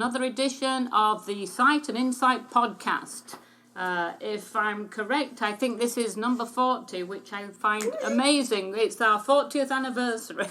another edition of the Sight and Insight podcast. If I'm correct, I think this is number 40, which I find amazing. It's our 40th anniversary.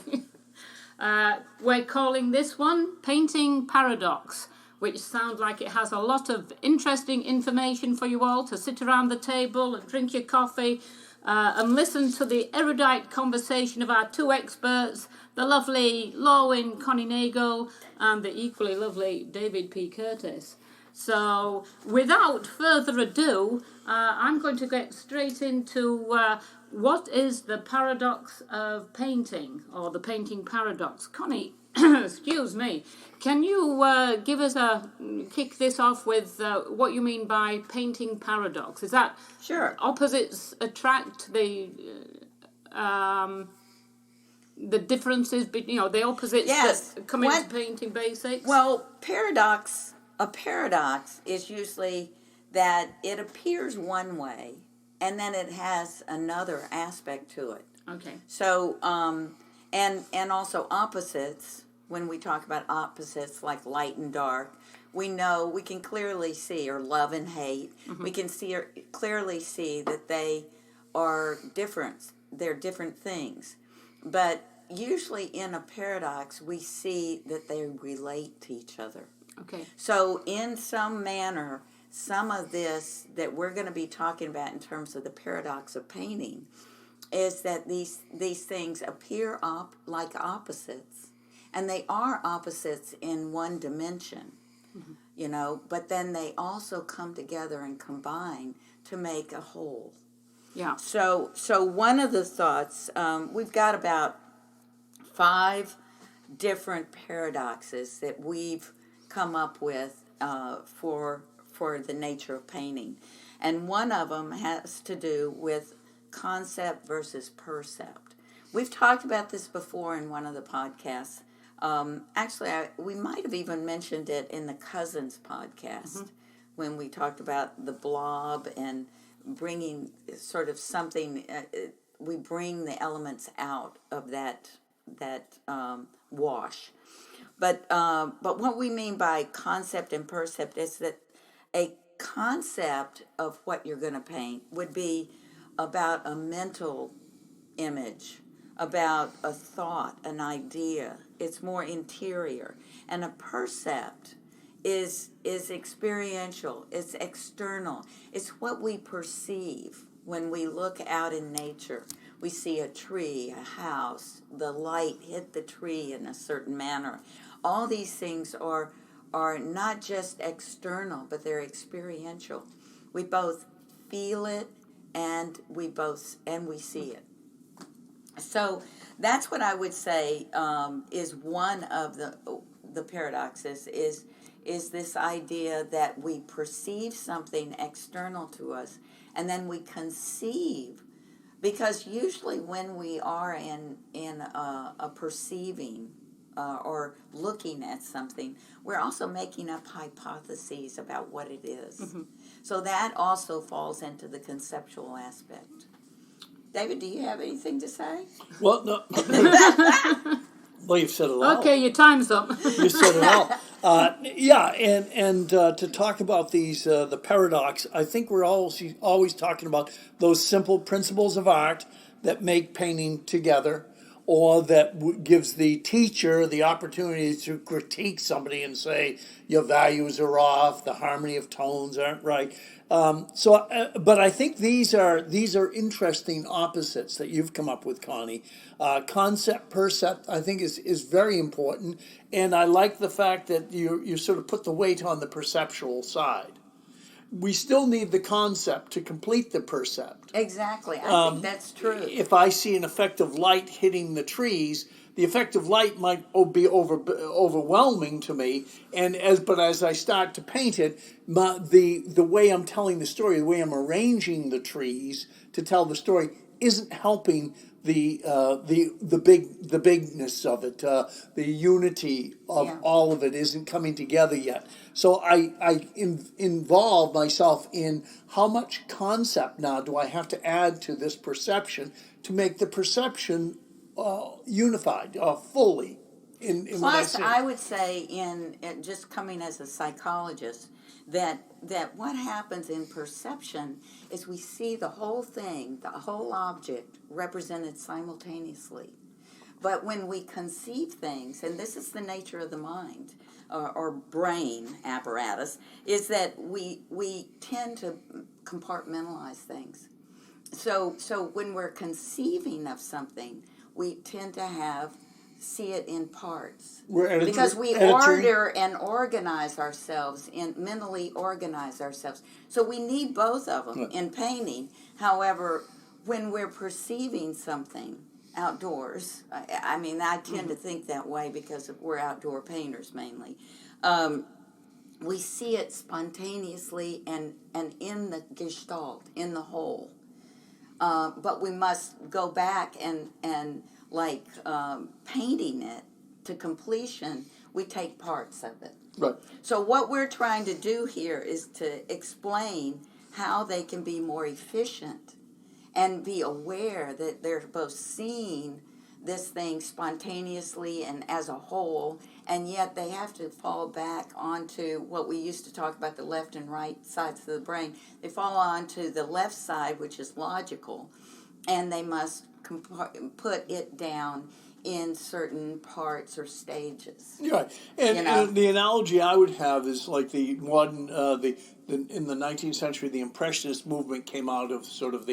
We're calling this one Painting Paradox, which sounds like it has a lot of interesting information for you all to sit around the table and drink your coffee and listen to the erudite conversation of our two experts, the lovely Lorwyn Connie Nagel and the equally lovely David P. Curtis. So, without further ado, I'm going to get straight into what is the paradox of painting, or the painting paradox. Connie, excuse me, can you give us kick this off with what you mean by painting paradox? Is that sure opposites attract the differences, the opposites that come into painting basics? Well, a paradox is usually that it appears one way and then it has another aspect to it. Okay. So, and also opposites, when we talk about opposites like light and dark, we can clearly see, or love and hate, we can clearly see that they are different. They're different things. But usually in a paradox, we see that they relate to each other. Okay. So in some manner, some of this that we're going to be talking about in terms of the paradox of painting is that these things appear like opposites, and they are opposites in one dimension, but then they also come together and combine to make a whole. Yeah. So one of the thoughts, we've got about 5 different paradoxes that we've come up with for the nature of painting. And one of them has to do with concept versus percept. We've talked about this before in one of the podcasts. Actually, we might have even mentioned it in the Cousins podcast when we talked about the blob and bringing sort of something, we bring the elements out of that wash. But what we mean by concept and percept is that a concept of what you're going to paint would be about a mental image, about a thought, an idea. It's more interior. And a percept is experiential. It's external. It's what we perceive when we look out in nature. We see a tree, a house, the light hit the tree in a certain manner. All these things are not just external, but they're experiential. We both feel it and we see it. So that's what I would say is one of the paradoxes is this idea that we perceive something external to us and then we conceive. Because usually when we are in a perceiving or looking at something, we're also making up hypotheses about what it is. So that also falls into the conceptual aspect. David, do you have anything to say? Well, no. Well, you've said it all. Okay, your time's up. You said it all. And to talk about these, the paradox, I think we're always talking about those simple principles of art that make painting together, or that gives the teacher the opportunity to critique somebody and say, your values are off, the harmony of tones aren't right. But I think these are interesting opposites that you've come up with, Connie. Concept, percept, I think is very important, and I like the fact that you sort of put the weight on the perceptual side. We still need the concept to complete the percept. Exactly, I think that's true. If I see an effect of light hitting the trees, the effect of light might be overwhelming to me, but as I start to paint it, the way I'm telling the story, the way I'm arranging the trees to tell the story, isn't helping the bigness of it. The unity of all of it isn't coming together yet. So I involve myself in how much concept now do I have to add to this perception to make the perception unified fully. in what I Plus, say. I would say, in just coming as a psychologist, that what happens in perception is we see the whole thing, the whole object, represented simultaneously. But when we conceive things, and this is the nature of the mind or brain apparatus, is that we tend to compartmentalize things. So when we're conceiving of something, we tend to see it in parts. Because we order and organize ourselves, and mentally organize ourselves. So we need both of them in painting. However, when we're perceiving something outdoors, I mean, I tend to think that way because we're outdoor painters mainly. We see it spontaneously and in the gestalt, in the whole. But we must go back and like painting it to completion, we take parts of it. Right. So what we're trying to do here is to explain how they can be more efficient and be aware that they're both seeing this thing spontaneously and as a whole, and yet they have to fall back onto what we used to talk about, the left and right sides of the brain. They fall onto the left side, which is logical, and they must put it down in certain parts or stages. Right, and the analogy I would have is like the modern, in the 19th century, the Impressionist movement came out of sort of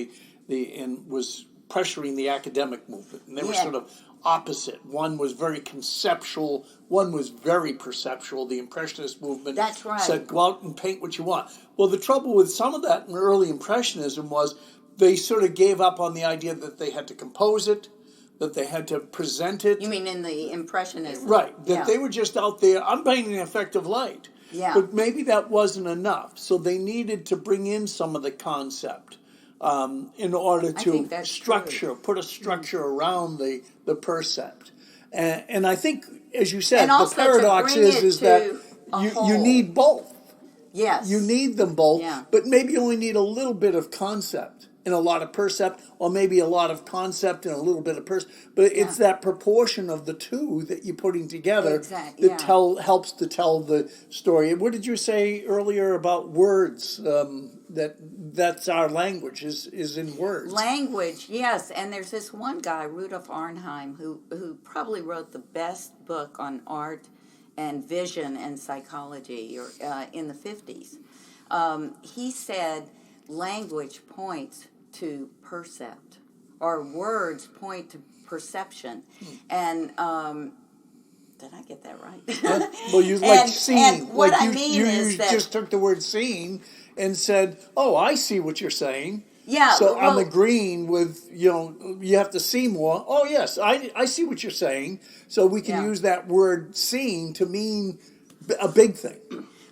and was pressuring the academic movement, and they were sort of opposite. One was very conceptual, one was very perceptual. The Impressionist movement said, go out and paint what you want. Well, the trouble with some of that in early Impressionism was they sort of gave up on the idea that they had to compose it, that they had to present it. You mean in the Impressionism? Right, that they were just out there, I'm painting an effect of light. Yeah. But maybe that wasn't enough, so they needed to bring in some of the concept in order to put a structure around the percept. And I think, as you said, the paradox is that you need both. Yes. You need them both, but maybe you only need a little bit of concept and a lot of percept, or maybe a lot of concept and a little bit of percept. But it's that proportion of the two that you're putting together that helps to tell the story. What did you say earlier about words? That's our language, is in words. Language, yes. And there's this one guy, Rudolf Arnheim, who probably wrote the best book on art and vision and psychology in the 50s. He said language points to percept, or words point to perception. And did I get that right? Well, you like seeing. And what I mean is that you just took the word seeing and said, "Oh, I see what you're saying." Yeah. So I'm agreeing with, you have to see more. Oh, yes, I see what you're saying. So we can use that word seeing to mean a big thing.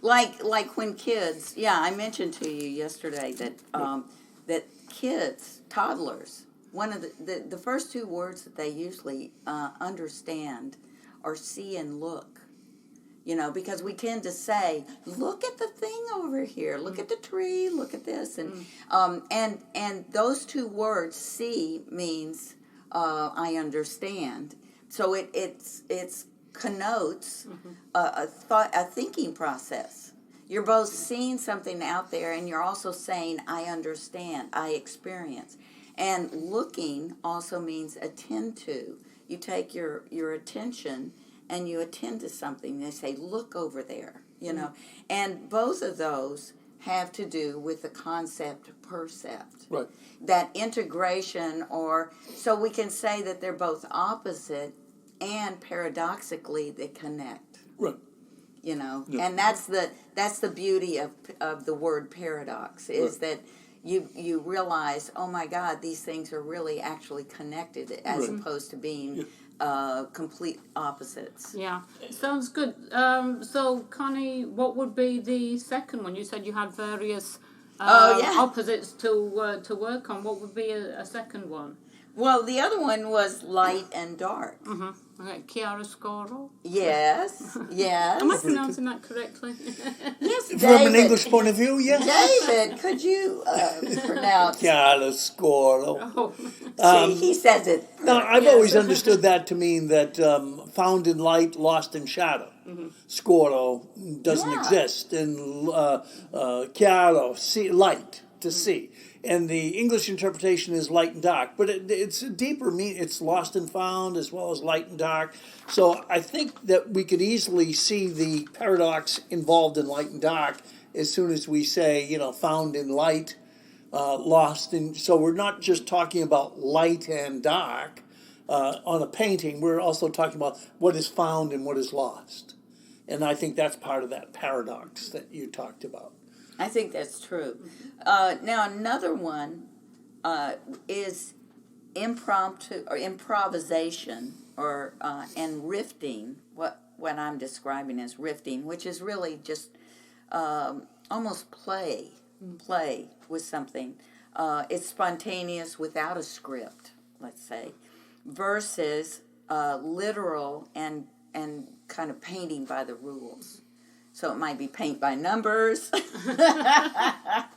Like when kids, I mentioned to you yesterday that that kids, toddlers, one of the first two words that they usually understand are see and look. Because we tend to say, look at the thing over here, look at the tree, look at this, and those two words, see means I understand. So it connotes a thinking process. You're both seeing something out there, and you're also saying I understand, I experience. And looking also means attend to. You take your attention and you attend to something. They say, look over there, And both of those have to do with the concept of percept. Right. That integration, so we can say that they're both opposite, and paradoxically they connect. Right. And that's the beauty of the word paradox, is that you realize, oh my God, these things are really actually connected, as opposed to being complete opposites. Yeah, sounds good. So, Connie, what would be the second one? You said you had various opposites to work on. What would be a second one? Well, the other one was light and dark. Okay, chiaroscuro? Yes, yes. Am I pronouncing that correctly? Yes, David. From an English point of view, yes. David, could you pronounce? Chiaroscuro. See, he says it. Now, I've always understood that to mean that found in light, lost in shadow. Scuro doesn't Yeah. exist, and chiaro, see, light, to see. And the English interpretation is light and dark, but it's a deeper meaning. It's lost and found as well as light and dark. So I think that we could easily see the paradox involved in light and dark as soon as we say, found in light, lost in. So we're not just talking about light and dark on a painting. We're also talking about what is found and what is lost. And I think that's part of that paradox that you talked about. I think that's true. Now another one is impromptu or improvisation or and rifting. What I'm describing as rifting, which is really just almost play with something. It's spontaneous without a script, let's say, versus literal and kind of painting by the rules. So it might be paint by numbers. I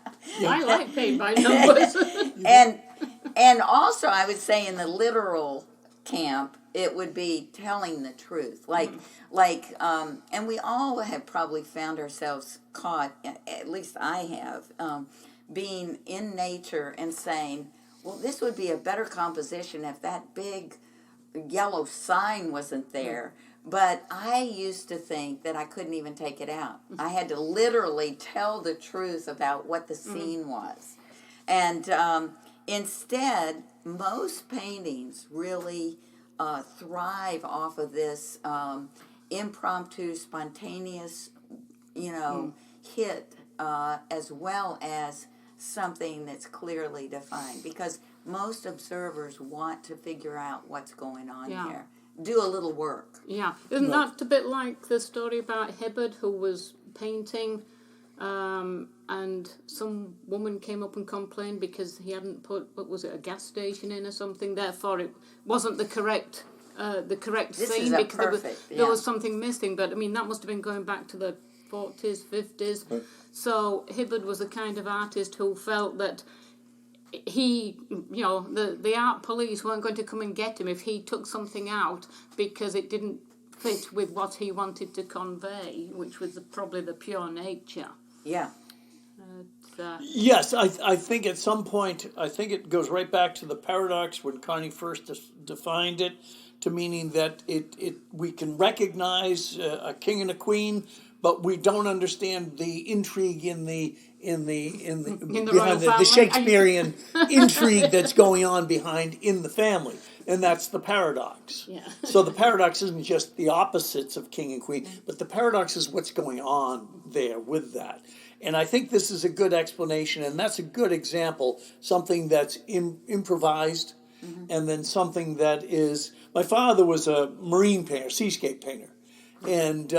like paint by numbers. and also I would say in the literal camp, it would be telling the truth. And we all have probably found ourselves caught, at least I have, being in nature and saying, well, this would be a better composition if that big yellow sign wasn't there. But I used to think that I couldn't even take it out. I had to literally tell the truth about what the scene was. And instead, most paintings really thrive off of this impromptu, spontaneous, hit, as well as something that's clearly defined. Because most observers want to figure out what's going on here. Do a little work. Yeah. Isn't that a bit like the story about Hibbard who was painting and some woman came up and complained because he hadn't put, a gas station in or something, therefore it wasn't the correct scene because there was something missing. But, that must have been going back to the 40s, 50s. Right. So Hibbard was the kind of artist who felt that he, the art police weren't going to come and get him if he took something out because it didn't fit with what he wanted to convey, which was probably the pure nature. Yeah. Yes, I think at some point, I think it goes right back to the paradox when Connie first defined it, to meaning that we can recognize a king and a queen, but we don't understand the intrigue in the Shakespearean intrigue that's going on behind in the family, and that's the paradox. Yeah. So the paradox isn't just the opposites of king and queen, but the paradox is what's going on there with that. And I think this is a good explanation, and that's a good example, something that's improvised, and then something that is. My father was a marine painter, seascape painter, and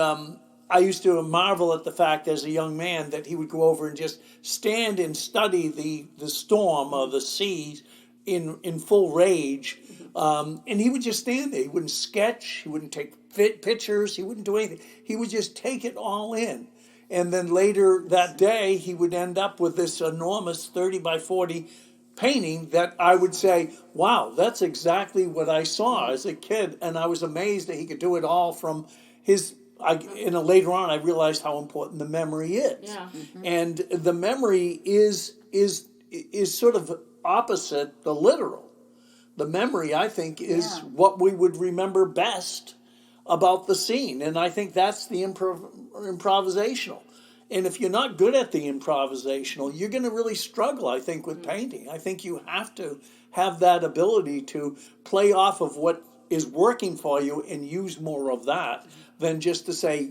I used to marvel at the fact as a young man that he would go over and just stand and study the storm of the seas in full rage. And he would just stand there. He wouldn't sketch. He wouldn't take pictures. He wouldn't do anything. He would just take it all in. And then later that day, he would end up with this enormous 30 by 40 painting that I would say, wow, that's exactly what I saw as a kid. And I was amazed that he could do it all from his... later on, I realized how important the memory is, and the memory is sort of opposite the literal. The memory, I think, is what we would remember best about the scene, and I think that's the improvisational. And if you're not good at the improvisational, you're going to really struggle, I think, with painting. I think you have to have that ability to play off of what is working for you and use more of that than just to say,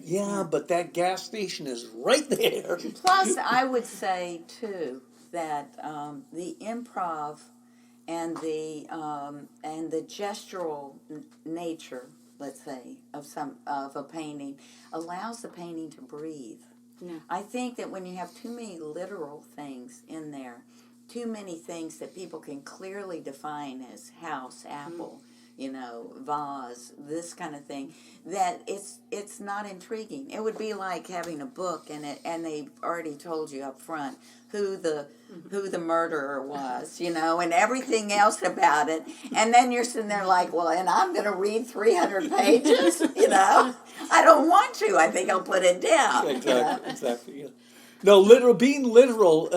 but that gas station is right there. Plus, I would say, too, that the improv and the gestural nature, let's say, of a painting allows the painting to breathe. Yeah. I think that when you have too many literal things in there, too many things that people can clearly define as house, apple, vase, this kind of thing, that it's not intriguing. It would be like having a book and they've already told you up front who the murderer was, and everything else about it. And then you're sitting there like, well, and I'm going to read 300 pages, I don't want to. I think I'll put it down. Exactly. Yeah. No, being literal,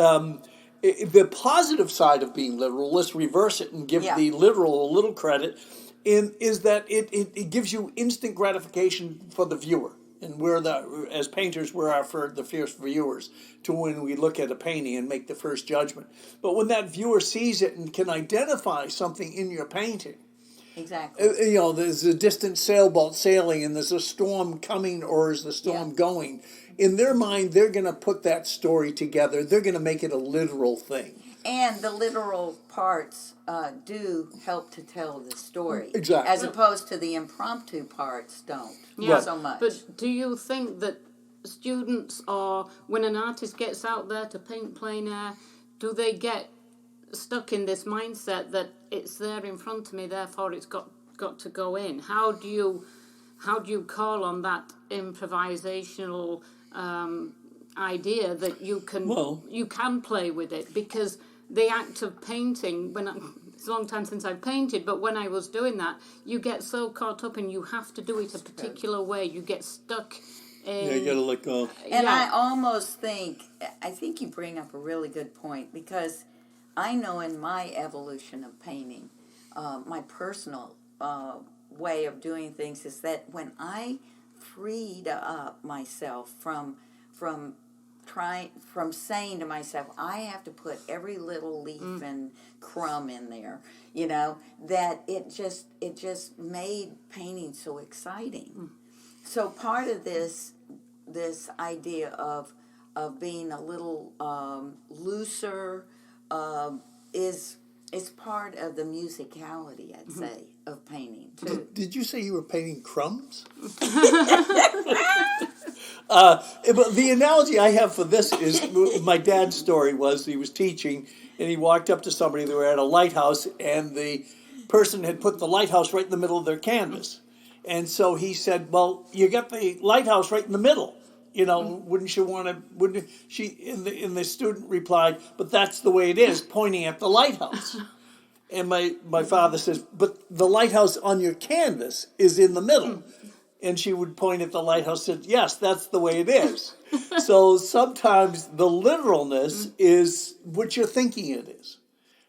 the positive side of being literal, let's reverse it and give the literal a little credit, is that it gives you instant gratification for the viewer. And as painters, we're the first viewers to when we look at a painting and make the first judgment. But when that viewer sees it and can identify something in your painting, exactly, there's a distant sailboat sailing and there's a storm coming or is the storm going, in their mind, they're going to put that story together. They're going to make it a literal thing. And the literal parts do help to tell the story. Exactly. As opposed to the impromptu parts don't so much. But do you think that students, or when an artist gets out there to paint plein air, do they get stuck in this mindset that it's there in front of me, therefore it's got to go in? How do you call on that improvisational idea that you can play with it? Because the act of painting, it's a long time since I've painted, but when I was doing that, you get so caught up and you have to do it a particular way. You get stuck in... Yeah, you got to let go. And I think you bring up a really good point, because I know in my evolution of painting, my personal way of doing things is that when I freed up myself from saying to myself, I have to put every little leaf and crumb in there, that it just made painting so exciting. So part of this idea of being a little looser is part of the musicality, I'd say, of painting too. Did you say you were painting crumbs? But the analogy I have for this is my dad's story was he was teaching and he walked up to somebody. They were at a lighthouse and the person had put the lighthouse right in the middle of their canvas. And so he said, well, you got the lighthouse right in the middle. Wouldn't you want to, wouldn't she, and the student replied, but that's the way it is, pointing at the lighthouse. And my father says, but the lighthouse on your canvas is in the middle. And she would point at the lighthouse and said, yes, that's the way it is. So sometimes the literalness is what you're thinking it is.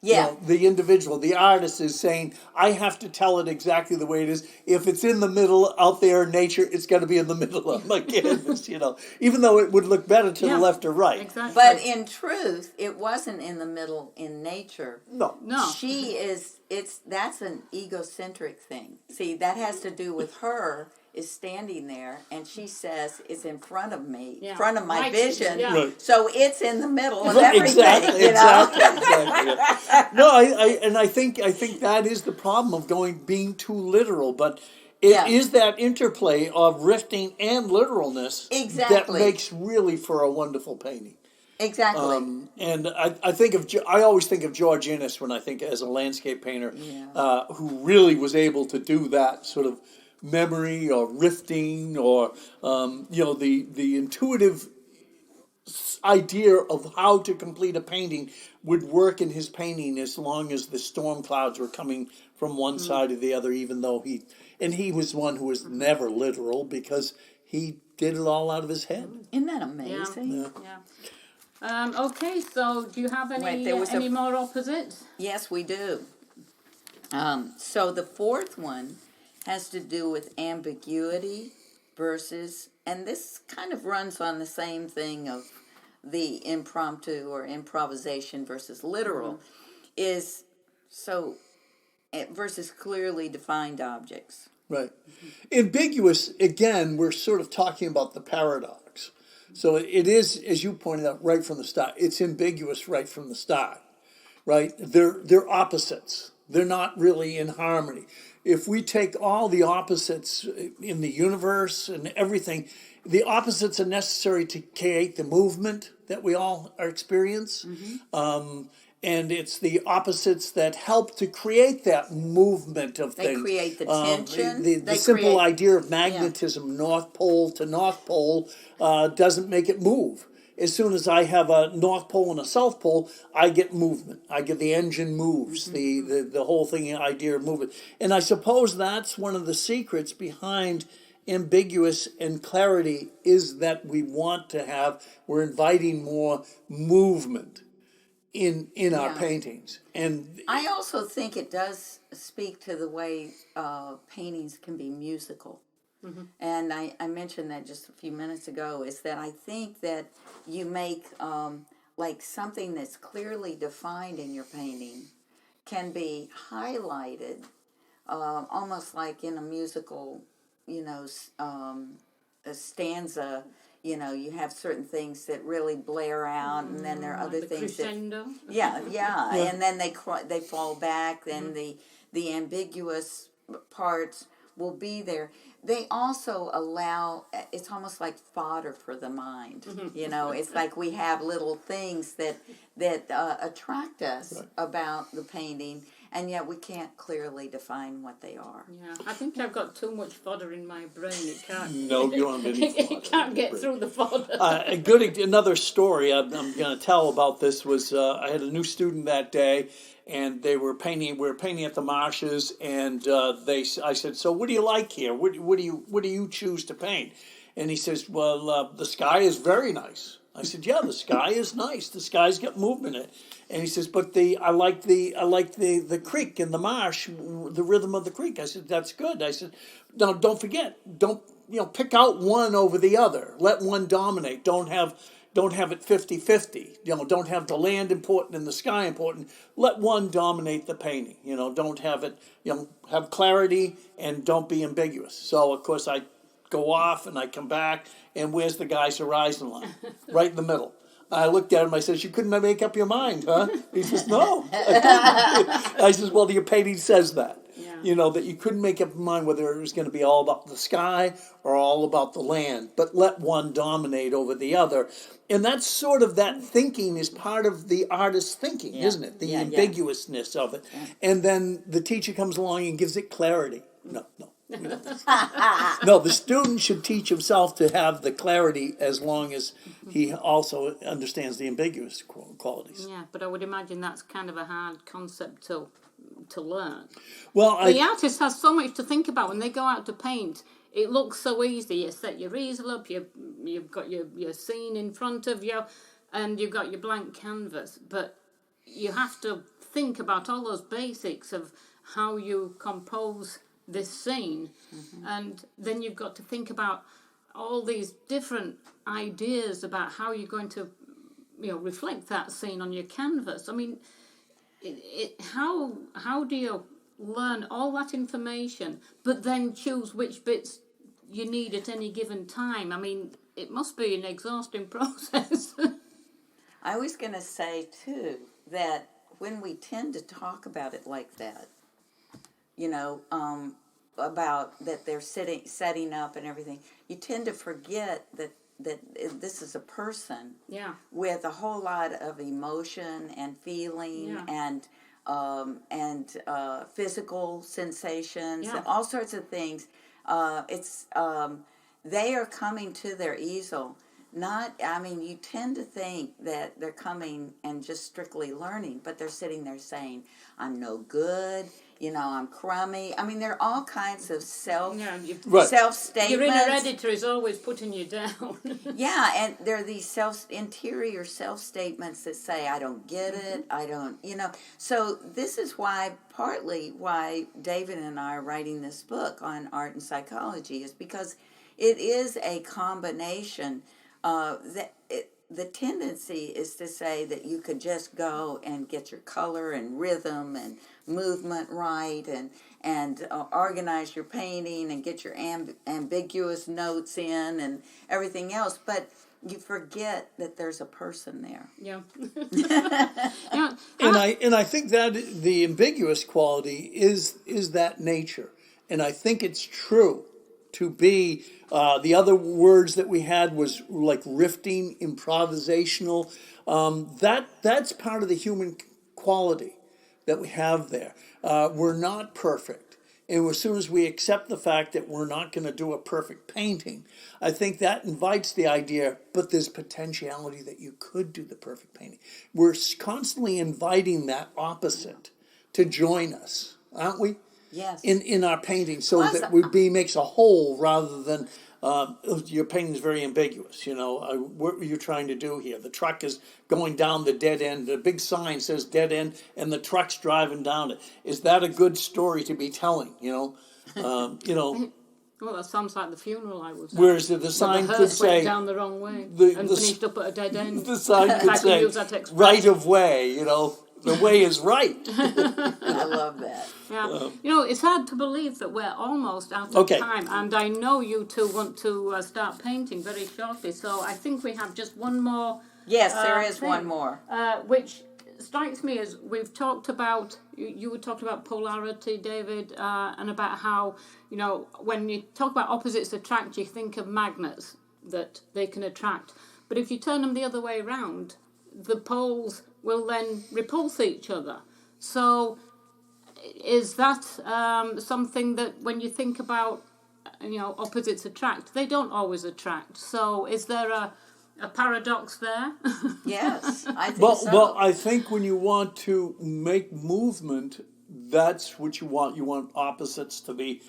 Yeah. The individual, the artist is saying, I have to tell it exactly the way it is. If it's in the middle out there in nature, it's got to be in the middle of my canvas, even though it would look better to the left or right. Exactly. But in truth, it wasn't in the middle in nature. No. That's an egocentric thing. See, that has to do with her is standing there, and she says it's in front of me, in front of my vision. Yeah. Right. So it's in the middle of everything. Exactly. Yeah. No, I think that is the problem of being too literal, but it is that interplay of riffing and literalness that makes really for a wonderful painting. Exactly. And I always think of George Innes when I think as a landscape painter, who really was able to do that sort of memory or rifting or the intuitive idea of how to complete a painting would work in his painting as long as the storm clouds were coming from one side or the other, even though he was one who was never literal because he did it all out of his head. Isn't that amazing? Yeah. Okay, so do you have any more opposites? Yes, we do. So the fourth one has to do with ambiguity versus, and this kind of runs on the same thing of the impromptu or improvisation versus literal, is so versus clearly defined objects. Right. Ambiguous, again, we're sort of talking about the paradox. So it is, as you pointed out, right from the start. It's ambiguous right from the start, right? They're opposites. They're not really in harmony. If we take all the opposites in the universe and everything, the opposites are necessary to create the movement that we all experience. and it's the opposites that help to create that movement of They things. create the tension. The They simple create- idea of magnetism, North Pole to North Pole, doesn't make it move. As soon as I have a North Pole and a South Pole, I get movement. I get the engine moves, the whole thing, idea of movement. And I suppose that's one of the secrets behind ambiguous and clarity, is that we're inviting more movement in our paintings. And I also think it does speak to the way paintings can be musical. And I mentioned that just a few minutes ago, is that I think that you make like something that's clearly defined in your painting can be highlighted almost like in a musical, a stanza. You have certain things that really blare out, and then there are other the things crescendo. yeah, and then they fall back. Then the ambiguous parts will be there. They also allow, it's almost like fodder for the mind. It's like we have little things that attract us about the painting, and yet we can't clearly define what they are. Yeah, I think I've got too much fodder in my brain. It can't. no, you don't have any fodder. It can't get through the fodder. Another story I'm going to tell about this was I had a new student that day, and they were painting. We were painting at the marshes, and I said, "So what do you like here? What do you choose to paint?" And he says, "Well, the sky is very nice." I said, "Yeah, the sky is nice. The sky's got movement in it." And he says, "But I like the creek and the marsh, the rhythm of the creek." I said, "That's good." I said, "No, don't forget. Don't pick out one over the other. Let one dominate. Don't have it 50-50. Don't have the land important and the sky important. Let one dominate the painting. Don't have it. Have clarity and don't be ambiguous." So of course I go off and I come back, and where's the guy's horizon line? Right in the middle. I looked at him, I said, "You couldn't make up your mind, huh?" He says, "No." I says, "Well, your painting says that." That you couldn't make up your mind whether it was going to be all about the sky or all about the land, but let one dominate over the other. And that's sort of, that thinking is part of the artist's thinking, isn't it? The ambiguousness of it. Yeah. And then the teacher comes along and gives it clarity. No. No, the student should teach himself to have the clarity as long as he also understands the ambiguous qualities. Yeah, but I would imagine that's kind of a hard concept to learn. Well, the artist has so much to think about when they go out to paint. It looks so easy. You set your easel up, you've got your scene in front of you, and you've got your blank canvas. But you have to think about all those basics of how you compose this scene, and then you've got to think about all these different ideas about how you're going to reflect that scene on your canvas. I mean, how do you learn all that information but then choose which bits you need at any given time? I mean, it must be an exhausting process. I was going to say too that when we tend to talk about it like that, about that they're setting up and everything, you tend to forget that this is a person with a whole lot of emotion and feeling and physical sensations and all sorts of things. They are coming to their easel. You tend to think that they're coming and just strictly learning, but they're sitting there saying, "I'm no good, I'm crummy." I mean, there are all kinds of self-statements. Your inner editor is always putting you down. Yeah, and there are these interior self-statements that say, "I don't get it, I don't," So this is partly why David and I are writing this book on art and psychology, is because it is a combination. The tendency is to say that you could just go and get your color and rhythm and movement right and organize your painting and get your ambiguous notes in and everything else, but you forget that there's a person there. Yeah. And I think that the ambiguous quality is that nature, and I think it's true to be. The other words that we had was like rifting, improvisational. That's part of the human quality that we have there. We're not perfect. And as soon as we accept the fact that we're not going to do a perfect painting, I think that invites the idea, but there's potentiality that you could do the perfect painting. We're constantly inviting that opposite to join us, aren't we? Yes. In our painting, so Plus, that makes a whole rather than your painting is very ambiguous. What were you trying to do here? The truck is going down the dead end. The big sign says dead end, and the truck's driving down it. Is that a good story to be telling? Well, that sounds like the funeral I was at. Whereas the sign the could hearse say went down the wrong way and finished up at a dead end. The sign If I could can say use that expression. right of way. The way is right. I love that. Yeah. It's hard to believe that we're almost out of time, and I know you two want to start painting very shortly, so I think we have just one more. Yes, there is thing, one more. which strikes me as we've talked about. You were talking about polarity, David, and about how when you talk about opposites attract, you think of magnets that they can attract, but if you turn them the other way around, the poles will then repulse each other. So is that something that when you think about, opposites attract, they don't always attract. So is there a paradox there? Yes, I think so. Well, I think when you want to make movement, that's what you want. You want opposites to be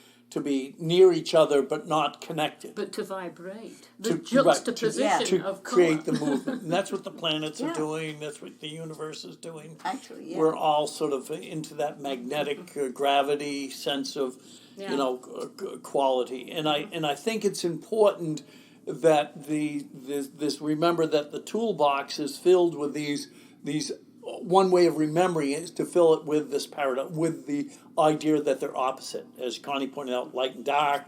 near each other but not connected. But to vibrate. The juxtaposition of color. Create the movement. And that's what the planets are doing. That's what the universe is doing. Actually, yeah. We're all sort of into that magnetic gravity sense of, quality. And I think it's important that remember that the toolbox is filled with these. One way of remembering it is to fill it with this paradox, with the idea that they're opposite. As Connie pointed out, light and dark,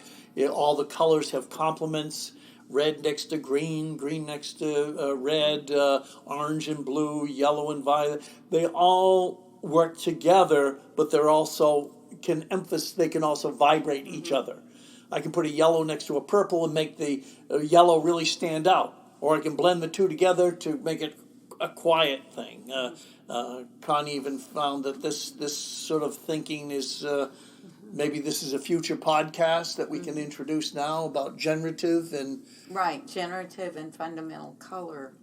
all the colors have complements. Red next to green, green next to red, orange and blue, yellow and violet. They all work together, but they're also they can also vibrate each other. I can put a yellow next to a purple and make the yellow really stand out, or I can blend the two together to make it a quiet thing. Connie even found that this sort of thinking is maybe this is a future podcast that we can introduce now about generative and generative and fundamental color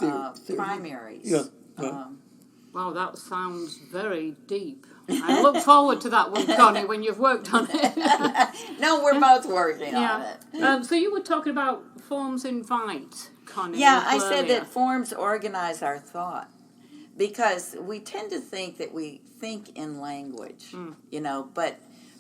theory. primaries. Yeah. Wow, that sounds very deep. I look forward to that one, Connie, when you've worked on it. No, we're both working on it. So you were talking about forms invite, Connie. Yeah, I said that forms organize our thought, because we tend to think that we think in language,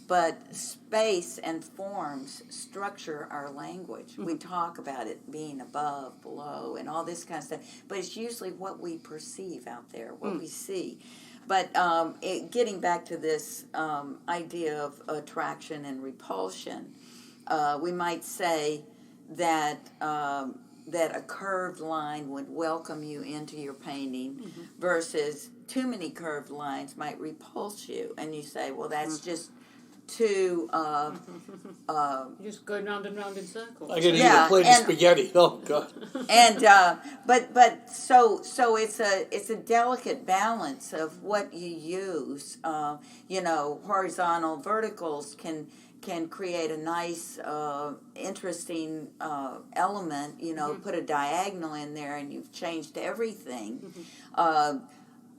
but space and forms structure our language. We talk about it being above, below, and all this kind of stuff, but it's usually what we perceive out there, what we see. But getting back to this idea of attraction and repulsion, we might say that that a curved line would welcome you into your painting, versus too many curved lines might repulse you, and you say, well, that's just too You're just going round and round in circles. I could eat a plate of spaghetti. Oh God! And but so it's a delicate balance of what you use. Horizontal verticals can create a nice, interesting element. Put a diagonal in there, and you've changed everything.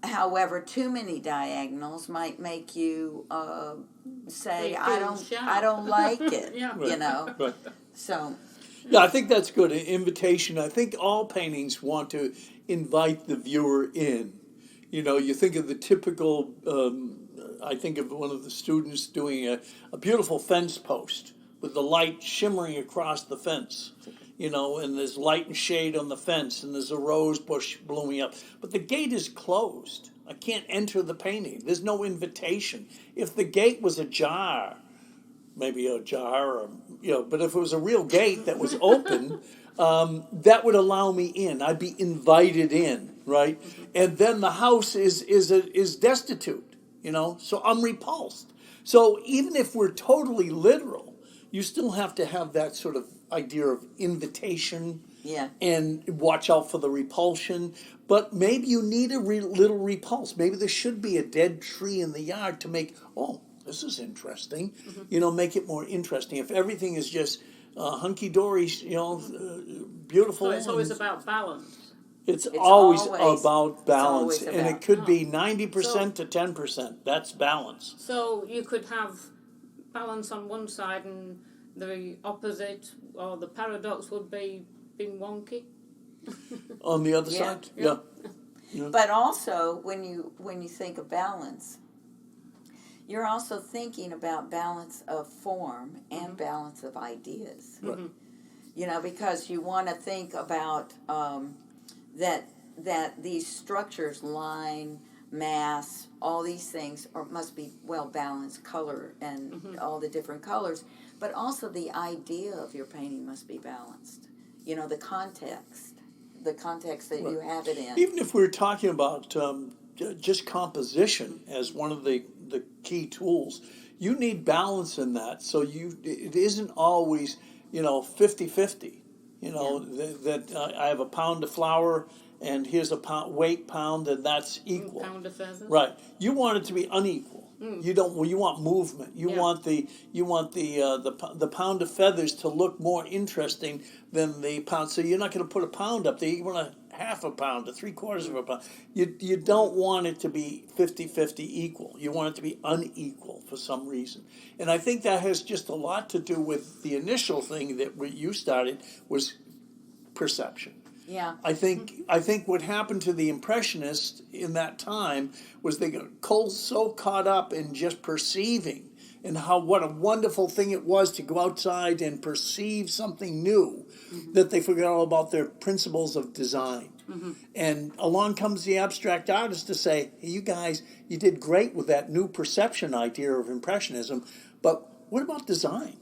However, too many diagonals might make you say, I don't like it. Right. So. Yeah, I think that's good. An invitation. I think all paintings want to invite the viewer in. You think of the typical. I think of one of the students doing a beautiful fence post with the light shimmering across the fence. And there's light and shade on the fence, and there's a rose bush blooming up. But the gate is closed. I can't enter the painting. There's no invitation. If the gate was ajar, maybe a jar, or, but if it was a real gate that was open, that would allow me in. I'd be invited in, right? And then the house is destitute, so I'm repulsed. So even if we're totally literal, you still have to have that sort of idea of invitation Yeah. And watch out for the repulsion. But maybe you need a little repulse. Maybe there should be a dead tree in the yard to make, oh, this is interesting. Make it more interesting. If everything is just hunky-dory, beautiful. So it's always about balance. It's always about balance. always And it about- could be 90% to 10%. That's balance. So you could have balance on one side and the opposite or the paradox would be being wonky. On the other Yeah. side? Yeah. But also, when you think of balance, you're also thinking about balance of form and balance of ideas. Right. Because you want to think about that these structures, line, mass, all these things must be well balanced, color and all the different colors. But also the idea of your painting must be balanced. The context that you have it in. Even if we're talking about just composition as one of the key tools, you need balance in that. So it isn't always 50-50. That I have a pound of flour and here's a weight pound and that's equal. Pound of feathers. Right. You want it to be unequal. You don't. You want movement. You want the pound of feathers to look more interesting than the pound. So you're not going to put a pound up there. You want a half a pound, a 3/4 of a pound. You don't want it to be 50-50 equal. You want it to be unequal for some reason. And I think that has just a lot to do with the initial thing that you started was perception. Yeah. I think what happened to the Impressionists in that time was they got so caught up in just perceiving and what a wonderful thing it was to go outside and perceive something new that they forgot all about their principles of design. And along comes the abstract artist to say, hey, you guys, you did great with that new perception idea of Impressionism, but what about design?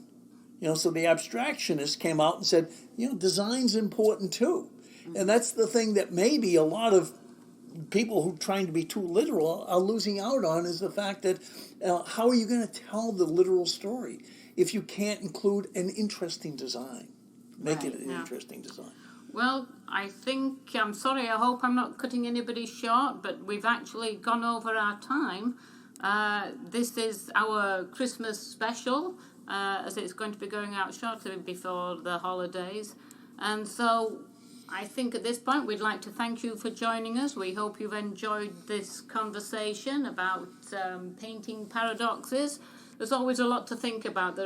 So the abstractionists came out and said, design's important too. And that's the thing that maybe a lot of people who are trying to be too literal are losing out on is the fact that how are you going to tell the literal story if you can't include an interesting design? Make it an interesting design. Well, I'm sorry, I hope I'm not cutting anybody short, but we've actually gone over our time. This is our Christmas special, as it's going to be going out shortly before the holidays. And so I think at this point we'd like to thank you for joining us. We hope you've enjoyed this conversation about painting paradoxes. There's always a lot to think about.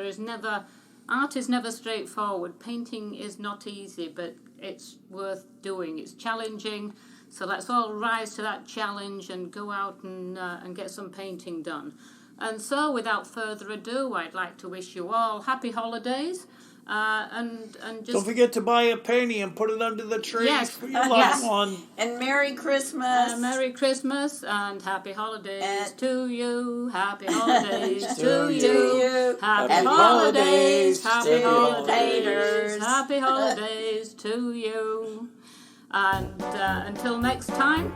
Art is never straightforward. Painting is not easy, but it's worth doing. It's challenging. So let's all rise to that challenge and go out and get some painting done. And so without further ado, I'd like to wish you all happy holidays. And just don't forget to buy a painting and put it under the tree for your loved Yes. one. And Merry Christmas. Merry Christmas and happy holidays to you. Happy holidays to you. Happy holidays. Happy holidays. Happy holidays to you. And until next time,